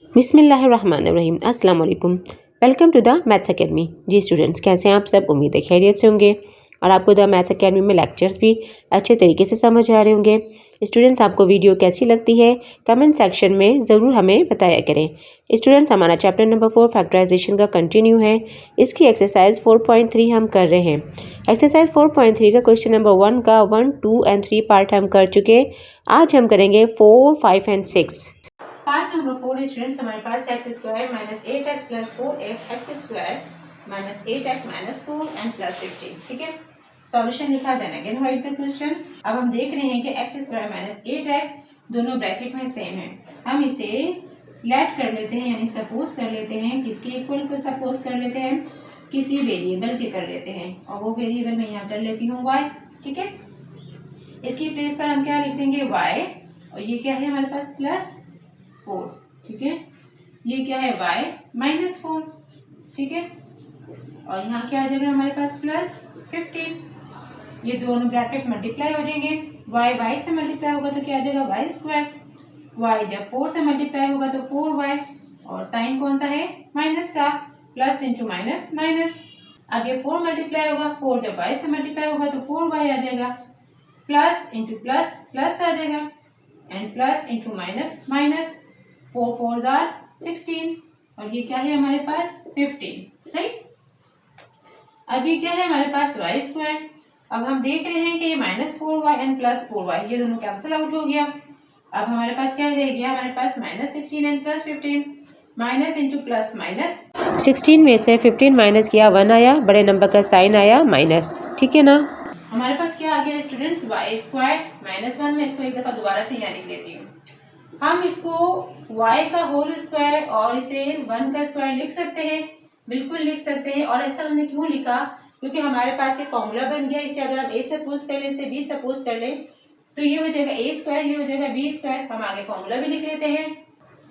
बिस्मिल्लाहिर्रहमानिर्रहीम अस्सलाम वालेकुम। Welcome to the maths academy. जी स्टूडेंट्स, कैसे हैं आप सब? उम्मीद है खैरियत से होंगे और आपको द मैथ्स एकेडमी में लेक्चर्स भी अच्छे तरीके से समझ आ रहे होंगे। स्टूडेंट्स, आपको वीडियो कैसी लगती है कमेंट सेक्शन में ज़रूर हमें बताया करें। स्टूडेंट्स, हमारा चैप्टर नंबर 4 फैक्टराइजेशन का कंटिन्यू है। इसकी एक्सरसाइज 4.3 हम कर रहे हैं। एक्सरसाइज 4.3 का क्वेश्चन नंबर 1 का 1, 2 एंड 3 पार्ट हम कर चुके। आज हम करेंगे 4, 5 एंड 6। पार्ट नंबर 4 स्टूडेंट्स हमारे पास x square minus 8x plus 4 x square minus 8x minus 4 and plus 15। ठीक है, सॉल्यूशन लिखा then again right the question. अब हम देख रहे हैं कि एक्स स्क्वायर माइनस 8x दोनों ब्रैकेट में सेम है। हम इसे लेट कर लेते हैं, यानी सपोज कर लेते हैं। किसके इक्वल को सपोज कर लेते हैं? किसी वेरिएबल के कर लेते हैं, और वो वेरिएबल मैं यहाँ कर लेती हूँ y। ठीक है, इसकी प्लेस पर हम क्या लिख देंगे? y। और ये क्या है हमारे पास? प्लस 4। ठीक है, ये क्या है? y minus 4। ठीक है, और यहाँ क्या आ जाएगा हमारे पास? प्लस 15। ये दोनों ब्रैकेट्स मल्टीप्लाई हो जाएंगे। y से मल्टीप्लाई होगा तो क्या आ जाएगा? y square. y जब 4 से मल्टीप्लाई होगा तो 4y, और साइन कौन सा है? माइनस का। Plus into minus minus. अब ये 4 मल्टीप्लाई होगा, 4 जब y से मल्टीप्लाई होगा तो 4y आ जाएगा। प्लस इंटू प्लस प्लस आ जाएगा, and plus into minus minus. 4 4 are 16, और ये क्या है हमारे पास? 15। सही। अब ये क्या है हमारे पास? y square. अब हम देख रहे हैं कि ये minus 4y and plus 4y ये दोनों कैंसिल आउट हो गया। अब हमारे पास क्या रह गया? हमारे पास minus 16 and plus 15। Minus into plus minus. 16 में से 15 माइनस किया 1 आया, बड़े नंबर का साइन आया माइनस। ठीक है ना? हमारे पास क्या आ गया स्टूडेंट्स? y स्क्वायर माइनस 1 में इसको एक दफा दोबारा से यहाँ लिख लेती हूँ। हम इसको y का होल स्क्वायर और इसे 1 का स्क्वायर लिख सकते हैं, बिल्कुल लिख सकते हैं। और ऐसा हमने क्यों लिखा? क्योंकि हमारे पास ये फॉर्मूला बन गया। इसे अगर हम a सपोज कर लें, इसे b सपोज कर लें, तो ये हो जाएगा a स्क्वायर, ये हो जाएगा b स्क्वायर। हम आगे फॉर्मूला भी लिख लेते हैं।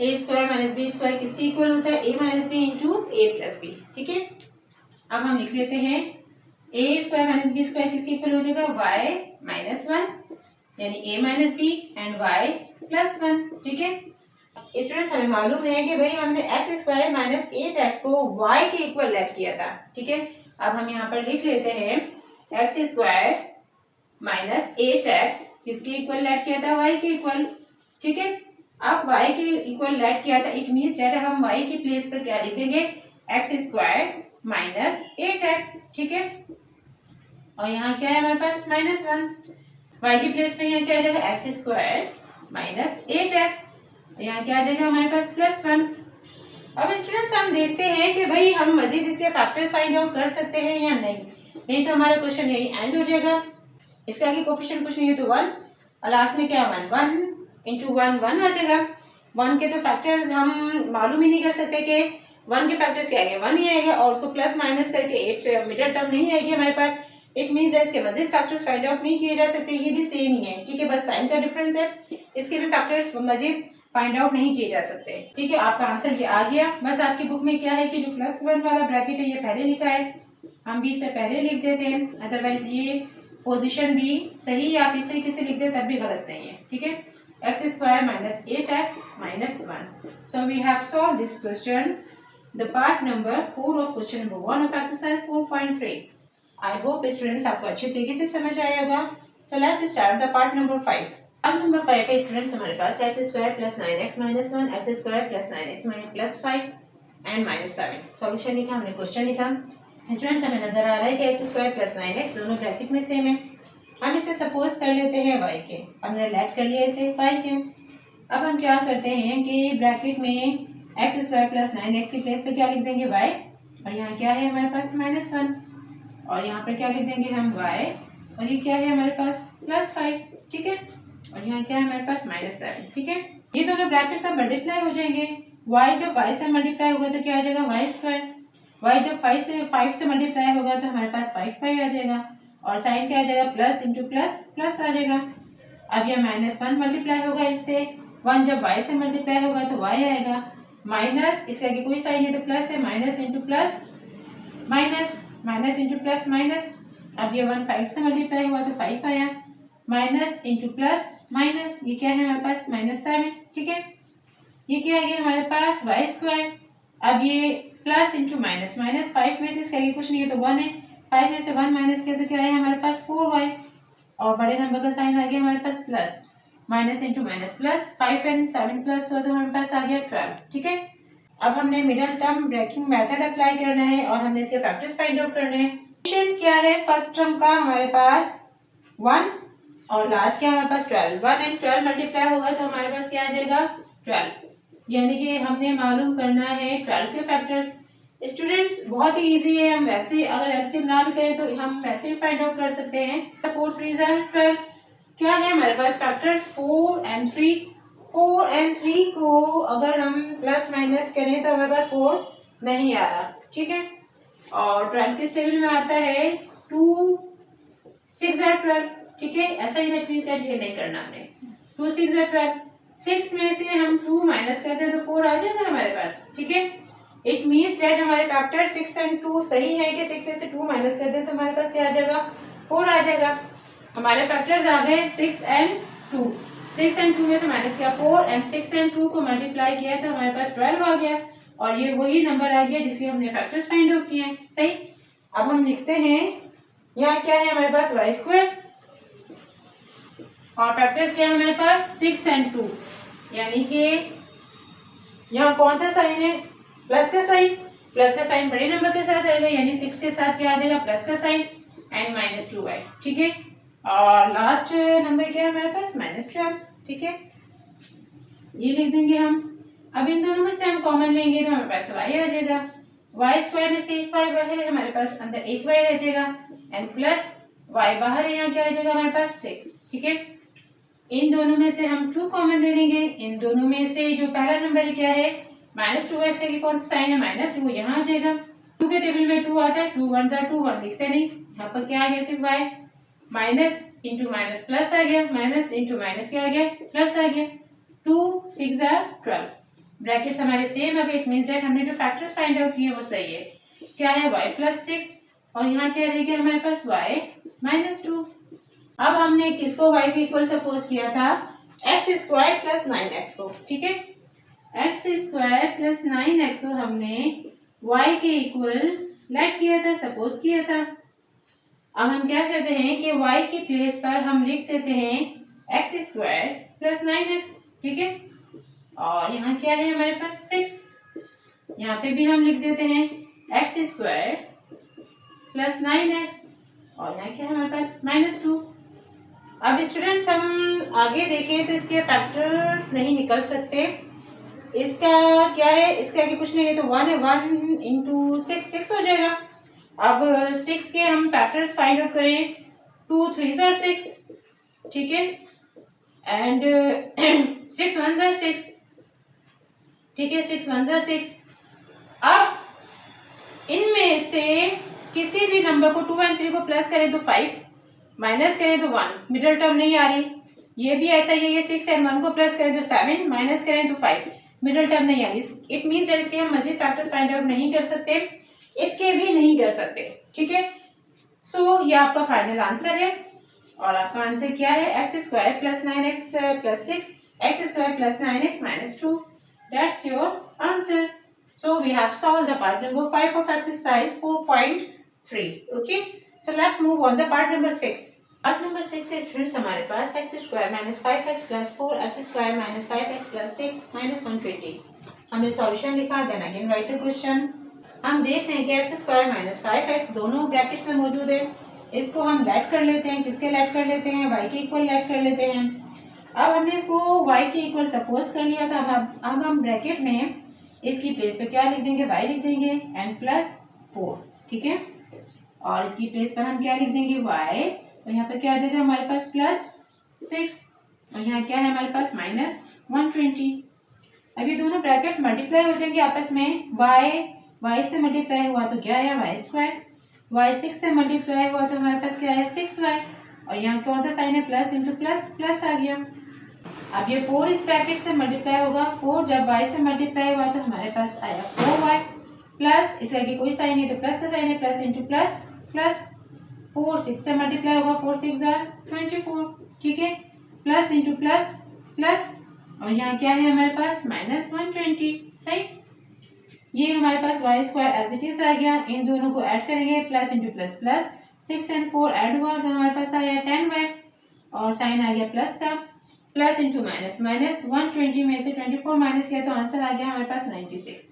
a square minus b square किसके इक्वल होता है? a minus b into a plus b. ठीक है, अब हम लिख लेते हैं a square minus b square किसके इक्वल हो जाएगा? y माइनस 1, यानी a minus b and y plus 1। ठीक है स्टूडेंट्स, हमें मालूम है कि भाई हमने एक्स स्क्वायर माइनस 8x को y के इक्वल लेट किया था। ठीक है, अब हम यहाँ पर लिख लेते हैं एक्स स्क्वायर माइनस 8x किसके इक्वल लेट किया था? y के इक्वल। ठीक है, अब y के इक्वल लेट किया था, इट मीन्स दैट हम y की प्लेस पर क्या लिख देंगे? X square minus 8x। ठीक है, और यहाँ क्या है हमारे पास? माइनस 1। y की प्लेस पे यहाँ क्या आ जाएगा? X square minus 8x। यहाँ क्या आ जाएगा हमारे पास? प्लस 1। अब स्टूडेंट्स, हम देखते हैं कि भाई हम मजीद इसके फैक्टर्स फाइंड आउट कर सकते हैं या नहीं। नहीं तो हमारा क्वेश्चन यही एंड हो जाएगा। इसका आगे कोफिशिएंट कुछ नहीं है तो 1, और लास्ट में क्या? 1 1 इंटू 1 1 आ जाएगा। 1 के तो फैक्टर्स हम मालूम ही नहीं कर सकते कि 1 के फैक्टर्स क्या आएंगे? 1 ही आएगा, और उसको प्लस माइनस करके 8 मिडिल टर्म नहीं आएगी हमारे पास। इट मीन्स इसके मजीद फैक्टर्स फाइंड आउट नहीं किए जा सकते। ये भी सेम ही है। ठीक है, बस साइन का डिफरेंस है। इसके भी फैक्टर्स मजीद फाइंड आउट नहीं किए जा सकते। ठीक है, आपका आंसर ये आ गया। बस आपकी बुक में क्या है कि जो प्लस 1 वाला ब्रैकेट है ये पहले लिखा है, हम भी इसे पहले लिख देते हैं। अदरवाइज ये पोजीशन भी सही, आप इस तरीके से लिख दे तब भी गलत नहीं है। ठीक है, x square minus 8x minus 1। So we have solve this question, the part number 4 of question number 1 of exercise 4.3। I hope students आपको अच्छे तरीके से समझ आया होगा। So let's start the part number 5। Part number 5 पे स्टूडेंट्स हमारे पास x square plus 9x minus 1, x square plus 9x plus 5 and minus 7। Solution लिखा, हमने क्वेश्चन लिखा। स्टूडेंट्स, हमें नजर आ रहा है कि एक्स स्क्वायर प्लस 9x दोनों ब्रैकेट में सेम है। हम इसे सपोज कर लेते हैं y के। हमने लेट कर लिया इसे y के। अब हम क्या करते हैं कि ब्रैकेट में एक्स स्क्वायर प्लस 9x की प्लेस पे क्या लिख देंगे? y, और यहाँ क्या है हमारे पास? माइनस 1, और यहाँ पर क्या लिख देंगे हम? y, और ये क्या है हमारे पास? प्लस 5। ठीक है, और यहाँ क्या है हमारे पास? माइनस 7। ठीक है, ये दोनों ब्रैकेट सब मल्टीप्लाई हो जाएंगे। y जब y से मल्टीप्लाई होगा तो क्या आ जाएगा? y square. y जब 5 से मल्टीप्लाई होगा तो हमारे पास 5 आ जाएगा, और साइन क्या आ जाएगा? प्लस इंटू प्लस प्लस आ जाएगा। अब यह माइनस 1 मल्टीप्लाई होगा इससे, 1 जब y से मल्टीप्लाई होगा तो y आएगा, माइनस इसके आगे कोई साइन है तो प्लस है, minus into plus minus, minus into plus minus. अब ये 1 5 से मल्टीप्लाई हुआ तो 5 आया, माइनस इंटू प्लस माइनस, ये क्या है हमारे पास? माइनस 7। ठीक है, ये क्या आ गया हमारे पास वाई स्क्वायर। अब ये प्लस इंटू माइनस, माइनस 5 में से इसका आगे कुछ नहीं है तो 1 है, 5 में से 1 माइनस किया तो क्या है हमारे पास 4y, और बड़े नंबर का साइन आ गया हमारे पास plus, minus into minus plus, 5 and 7 plus हुआ तो हमारे पास आ गया 12। ठीक है, अब हमने middle term breaking method apply करना है और हमने इसके फैक्टर्स फाइंड आउट करने हैं। क्या है फर्स्ट टर्म का हमारे पास 1 और लास्ट क्या हमारे पास 12, 1 एंड 12 मल्टीप्लाई होगा तो हमारे पास क्या आ जाएगा 12, यानी कि हमने मालूम करना है 12 के फैक्टर्स। स्टूडेंट्स बहुत ही इजी है, हम वैसे अगर एलसीएम ना भी करें तो हम वैसे भी फाइंड आउट कर सकते हैं। 4 3 12, क्या है हमारे पास फैक्टर्स 4 एंड 3, 4 एंड 3 को अगर हम प्लस माइनस करें तो हमारे पास 4 नहीं आ रहा। ठीक है, और 12 किस टेबल में आता है 2 6 12। ठीक है, ऐसा ही रखनी चाहिए, नहीं करना हमने। 2 6 12, 6 में से हम 2 माइनस करते हैं तो 4 आ जाएगा हमारे पास। ठीक है, इट मीन्स दैट हमारे फैक्टर 6 एंड 2 सही है कि 6 में से 2 माइनस करते हैं तो हमारे पास क्या आ जाएगा 4 आ जाएगा। हमारे फैक्टर्स आ गए 6 एंड 2, 6 एंड 2 में से माइनस किया 4 एंड 6 एंड 2 को मल्टीप्लाई किया तो हमारे पास 12 आ गया, और ये वही नंबर आ गया जिसके हमने फैक्टर्स फाइंड आउट किए हैं। सही, अब हम लिखते हैं यहाँ क्या है हमारे पास वाई स्क्वायर, और फैक्टर्स क्या है हमारे पास 6 एंड 2, यानी कि यहाँ कौन सा साइन है प्लस का साइन, प्लस का साइन बड़े नंबर के साथ आएगा, यानी 6 के साथ क्या आ जाएगा प्लस का साइन एंड माइनस 2 है। ठीक है, और लास्ट नंबर क्या है हमारे पास माइनस 12। ठीक है, ये लिख देंगे हम। अब इन दोनों में से हम कॉमन लेंगे तो हमारे पास y आ जाएगा, वाई स्क्वायर में से एक y बाहर है, हमारे पास अंदर एक y रह जाएगा एंड प्लस y बाहर है, यहाँ क्या रह जाएगा हमारे पास 6। ठीक है, इन दोनों में से हम 2 कॉमन ले लेंगे, इन दोनों में से जो पहला नंबर है क्या है माइनस 2 है, इसका कौन सा साइन है माइनस, वो यहाँ आ जाएगा। 2 के टेबल में 2 आता है, 2 1 2 1 लिखते नहीं, यहाँ पर क्या आ गया सिर्फ y, minus into minus plus आ गया, माइनस इंटू माइनस क्या आ गया प्लस आ गया, 2 6 12, ब्रैकेट्स हमारे सेम आ गए। इट मींस दैट हमने जो फैक्टर्स फाइंड आउट किए वो सही है। क्या है y प्लस 6 और यहाँ क्या रह गया हमारे पास y माइनस 2। अब हमने किसको y के इक्वल सपोज किया था x स्क्वायर प्लस 9x को। ठीक है, x स्क्वायर प्लस 9x को हमने y के इक्वल लेट किया था, सपोज किया था। अब हम क्या करते हैं कि y की प्लेस पर हम लिख देते हैं x स्क्वायर प्लस 9x। ठीक है, और यहाँ क्या है हमारे पास 6, यहाँ पे भी हम लिख देते हैं x स्क्वायर प्लस 9x, और यहाँ क्या है हमारे पास माइनस 2। अब स्टूडेंट्स हम आगे देखें तो इसके फैक्टर्स नहीं निकल सकते, इसका क्या है, इसके आगे कुछ नहीं है तो 1 है, 1 इंटू 6 6 हो जाएगा। अब 6 के हम फैक्टर्स फाइंड आउट करें, 2 3 6। ठीक है, एंड 6 1 6। ठीक है, 6 1 6। अब इनमें से किसी भी नंबर को 2 एंड 3 को प्लस करें तो 5, माइनस करें तो 1, मिडिल टर्म नहीं आ रही। ये भी ऐसा ही है, ये 6 एंड 1 को प्लस करें तो 7, माइनस करें तो 5, मिडिल टर्म नहीं आ रही। इट मीन्स दैट इसके हम मजीद फैक्टर्स फाइंड आउट नहीं कर सकते, इसके भी नहीं कर सकते। ठीक है, सो ये आपका फाइनल आंसर है, और आपका आंसर क्या है x square plus 9x plus 6, x square plus 9x minus 2। That's your answer. So we have solved the part number 5 of exercise 4.3. Okay. So let's move on the part number 6. Part number 6 है students हमारे पास x square minus 5x plus 4, x square minus 5x plus 6 minus 120। हमने solution लिखा, then again right the question. हम देख रहे हैं कि x स्क्वायर माइनस 5x दोनों ब्रैकेट्स में मौजूद है, इसको हम लेट कर लेते हैं। किसके लेट कर लेते हैं, y के इक्वल लेट कर लेते हैं। अब हमने इसको y के इक्वल सपोज कर लिया था, अब हम ब्रैकेट में इसकी प्लेस पे क्या लिख देंगे, y लिख देंगे एंड प्लस 4। ठीक है, और इसकी प्लेस पर हम क्या लिख देंगे y, और यहाँ पे क्या आ जाएगा हमारे पास प्लस 6, और यहाँ क्या है हमारे पास माइनस 120। अब ये दोनों ब्रैकेट्स मल्टीप्लाई हो जाएंगे आपस में, y से मल्टीप्लाई हुआ तो क्या है y स्क्वायर, y 6 से मल्टीप्लाई हुआ तो हमारे पास क्या है 6y, और यहाँ कौन सा साइन है प्लस इंटू प्लस, प्लस आ गया। अब ये 4 इस ब्रैकेट से मल्टीप्लाई होगा, 4 जब y से मल्टीप्लाई हुआ तो हमारे पास आया 4y, प्लस इसके आगे कोई साइन है तो प्लस का साइन है, प्लस इंटू प्लस प्लस, 4 6 से मल्टीप्लाई होगा, 4 6 24। ठीक है, प्लस इंटू प्लस प्लस, और यहाँ क्या है हमारे पास -120। सही, ये हमारे पास y square as it is आ गया। इन दोनों को ऐड करेंगे, प्लस इंटू प्लस प्लस, 6 और 4 ऐड हुआ तो हमारे पास आया 10y और साइन आ गया प्लस का, प्लस इंटू माइनस, -120 में से 24 माइनस किया तो आंसर आ गया हमारे पास 96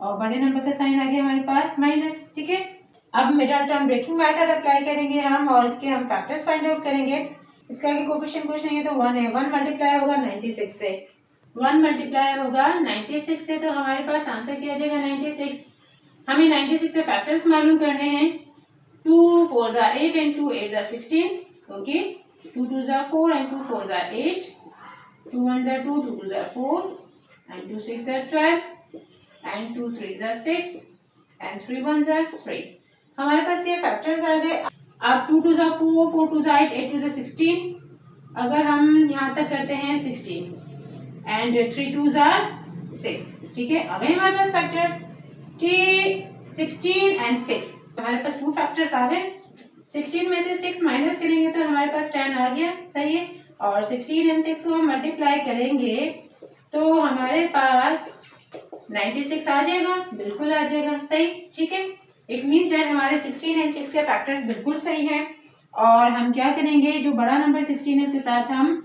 और बड़े नंबर का साइन आ गया हमारे पास माइनस। ठीक है, अब middle term breaking method apply करेंगे हम और इसके हम फैक्टर्स फाइंड आउट करेंगे। इसका आगे कोफिशिएंट कुछ नहीं है तो 1 है, 1 मल्टीप्लाई होगा 96 से, 1 मल्टीप्लाई होगा 96 से तो हमारे पास आंसर क्या आ जाएगा 96। हमें 96 से फैक्टर्स मालूम करने हैं, 2 4 are 8 and 2 8 are 16। Okay, 2 2 are 4 and 2 4 are 8, 2 1 are 2, 2 2 are 4 and 2 6 are 12 and 2 3 are 6 and 3 1 are 3। हमारे पास ये फैक्टर्स आ गए। अब 2 2 are 4, 4 2 are 8, 8 2 are 16। अगर हम यहाँ तक करते हैं 16 and 3 2 are 6। ठीक है, आ गए हमारे पास फैक्टर्स कि 16 and 6, हमारे पास 2 फैक्टर्स आ गए। 16 में से 6 माइनस करेंगे तो हमारे पास 10 आ गया। सही है, और 16 and 6 को हम मल्टीप्लाई करेंगे तो हमारे पास 96 आ जाएगा, बिल्कुल आ जाएगा। सही, ठीक है, इट मीन्स दैट हमारे 16 and 6 के फैक्टर्स बिल्कुल सही हैं। और हम क्या करेंगे, जो बड़ा नंबर 16 है उसके साथ हम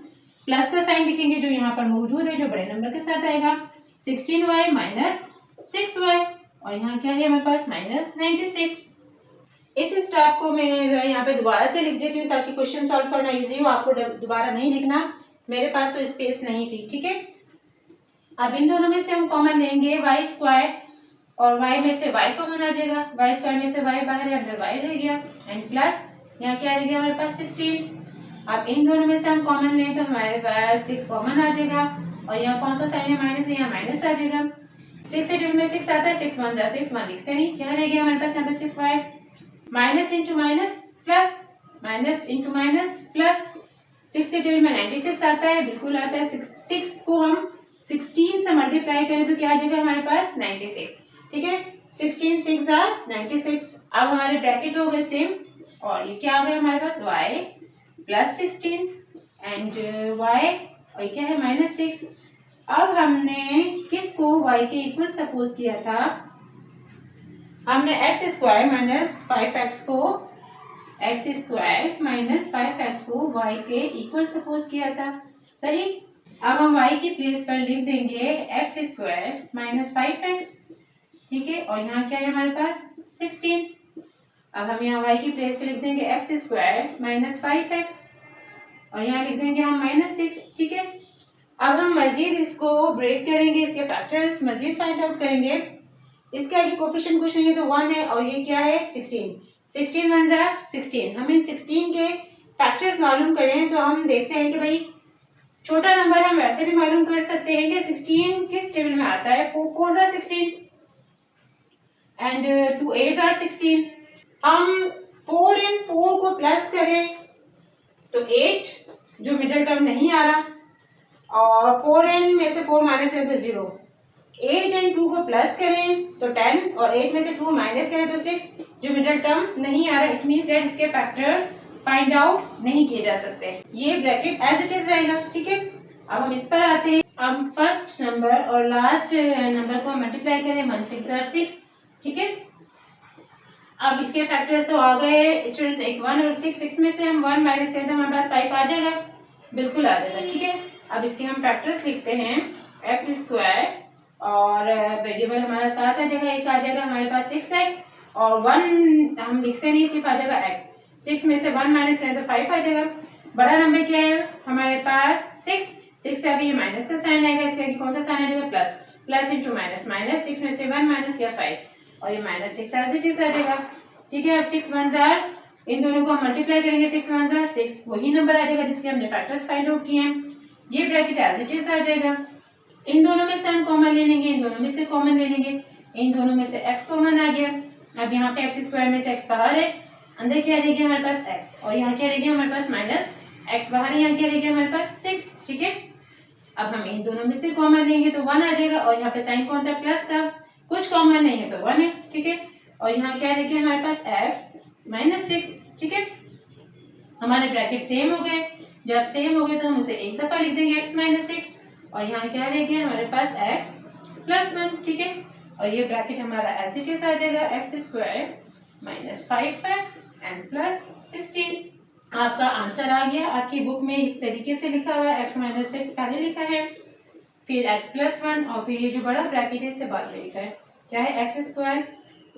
प्लस का साइन लिखेंगे जो यहाँ पर मौजूद है, जो बड़े नंबर के साथ आएगा, 16y माइनस 6y और यहाँ क्या है हमारे पास -96। इस स्टेप को मैं यहाँ पे दोबारा से लिख देती हूँ ताकि क्वेश्चन सॉल्व करना इजी हो, आपको दोबारा नहीं लिखना, मेरे पास तो स्पेस नहीं थी। ठीक है, अब इन दोनों में से हम कॉमन लेंगे वाई स्क्वायर और y में से y कॉमन आ जाएगा, वाई स्क्वायर में से y बाहर है, अंदर y रह गया एंड प्लस यहाँ क्या रह गया हमारे पास 16। अब इन दोनों में से हम कॉमन लें तो हमारे पास 6 कॉमन आ जाएगा और यहाँ कौन सा साइन है माइनस है, यहाँ माइनस आ जाएगा। 6 से टेबल में 6 आता है, 6 1 6 1 लिखते नहीं, क्या रह गया हमारे पास यहाँ पे सिर्फ y, minus into minus plus, minus into minus plus, 6 से टेबल में 96 आता है, बिल्कुल आता है। 6 को हम 16 से मल्टीप्लाई करें तो क्या आ जाएगा हमारे पास 96। ठीक है, 16 6 are 96। अब हमारे ब्रैकेट हो गए सेम और ये क्या आ गया हमारे पास y प्लस 16 एंड y और क्या है -6। अब हमने किसको y के इक्वल सपोज किया था, हमने x स्क्वायर माइनस 5x को y के इक्वल सपोज किया था। सही, अब हम y की प्लेस पर लिख देंगे x स्क्वायर माइनस 5x। ठीक है, और यहाँ क्या है हमारे पास 16। अब हम यहाँ y की प्लेस पे लिख देंगे x स्क्वायर माइनस 5x और यहाँ लिख देंगे हम -6। ठीक है, अब हम मजीद इसको ब्रेक करेंगे, इसके फैक्टर्स मजीद फाइंड आउट करेंगे। इसके आगे कोफिशिएंट कुछ नहीं है तो 1 है और ये क्या है 16, 16 1 are 16। हम इन 16 के फैक्टर्स मालूम करें तो हम देखते हैं कि भाई छोटा नंबर हम वैसे भी मालूम कर सकते हैं कि 16 किस टेबल में आता है, 4 4 are 16 एंड 2 8 are 16। हम 4 and 4 को प्लस करें तो 8 जो मिडिल टर्म नहीं आ रहा, और 4 and में से 4 माइनस करें तो 0, 8 and 2 को प्लस करें तो 10 और 8 में से 2 माइनस करें तो 6 जो मिडिल टर्म नहीं आ रहा। इट मींस दैट इसके फैक्टर्स फाइंड आउट नहीं किए जा सकते, ये ब्रैकेट एज इट इज रहेगा। ठीक है, अब हम इस पर आते हैं। अब फर्स्ट नंबर और लास्ट नंबर को मल्टीप्लाई करें, 1 6 are 6। ठीक है, अब इसके फैक्टर्स तो आ गए स्टूडेंट्स, एक 1 और 6 में से हम 1 माइनस करें तो हमारे पास 5 आ जाएगा, बिल्कुल आ जाएगा। ठीक है, अब इसके हम फैक्टर्स लिखते हैं, एक्स स्क्वायर और वेरिएबल हमारा साथ आ जाएगा, एक आ जाएगा हमारे पास 6x और 1 हम लिखते नहीं, सिर्फ आ जाएगा x। 6 में से 1 माइनस करें तो 5 आ जाएगा। बड़ा नंबर क्या है हमारे पास 6, 6 से आगे ये माइनस का साइन आएगा, इसके आगे कौन सा साइन आ जाएगा plus, plus into minus, minus 6 में से 1 माइनस किया 5 और ये -6 एज इट इज आ जाएगा। ठीक है, अब 6 1 are, इन दोनों को हम मल्टीप्लाई करेंगे, 6 1 are 6 वही नंबर आ जाएगा जिसके हमने फैक्टर्स फाइंड आउट किए हैं, ये ब्रैकेट एज इट इज आ जाएगा। इन दोनों में से हम कॉमन ले लेंगे, इन दोनों में से कॉमन ले लेंगे, इन दोनों में से x कॉमन आ गया। अब यहाँ पे x स्क्वायर में से x बाहर है, अंदर क्या रह गया हमारे पास x और यहाँ क्या रह गया हमारे पास -x बाहर है, यहाँ क्या रह गया हमारे पास 6। ठीक है, अब हम इन दोनों में से कॉमन लेंगे तो 1 आ जाएगा और यहाँ पे साइन कौन सा प्लस का, कुछ कॉमन नहीं है तो 1 है। ठीक है, और यहाँ क्या रह गया हमारे पास x -6। ठीक है, हमारे ब्रैकेट सेम हो गए, जब सेम हो गए तो हम उसे एक दफा लिख देंगे x -6 और यहाँ क्या रह गया हमारे पास x प्लस 1, ठीक है। और ये ब्रैकेट हमारा एज इट इज आ जाएगा x square minus 5x and plus 16। आपका आंसर आ गया। आपकी बुक में इस तरीके से लिखा हुआ है, x माइनस 6 पहले लिखा है, फिर x प्लस 1 और फिर ये जो बड़ा ब्रैकेट है इसे बाद में लिखा है। क्या है? x square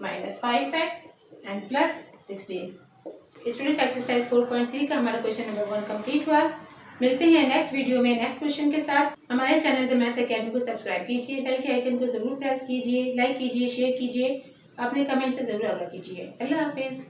minus 5x and plus 16। Students exercise 4.3 का हमारा क्वेश्चन नंबर 1 कंप्लीट हुआ। मिलते हैं नेक्स्ट वीडियो में नेक्स्ट क्वेश्चन के साथ। हमारे चैनल द मैथ्स अकेडमी को सब्सक्राइब कीजिए, बेल के आइकन को जरूर प्रेस कीजिए, लाइक कीजिए, शेयर कीजिए, अपने कमेंट से जरूर आगाह कीजिए। अल्लाह हाफिज।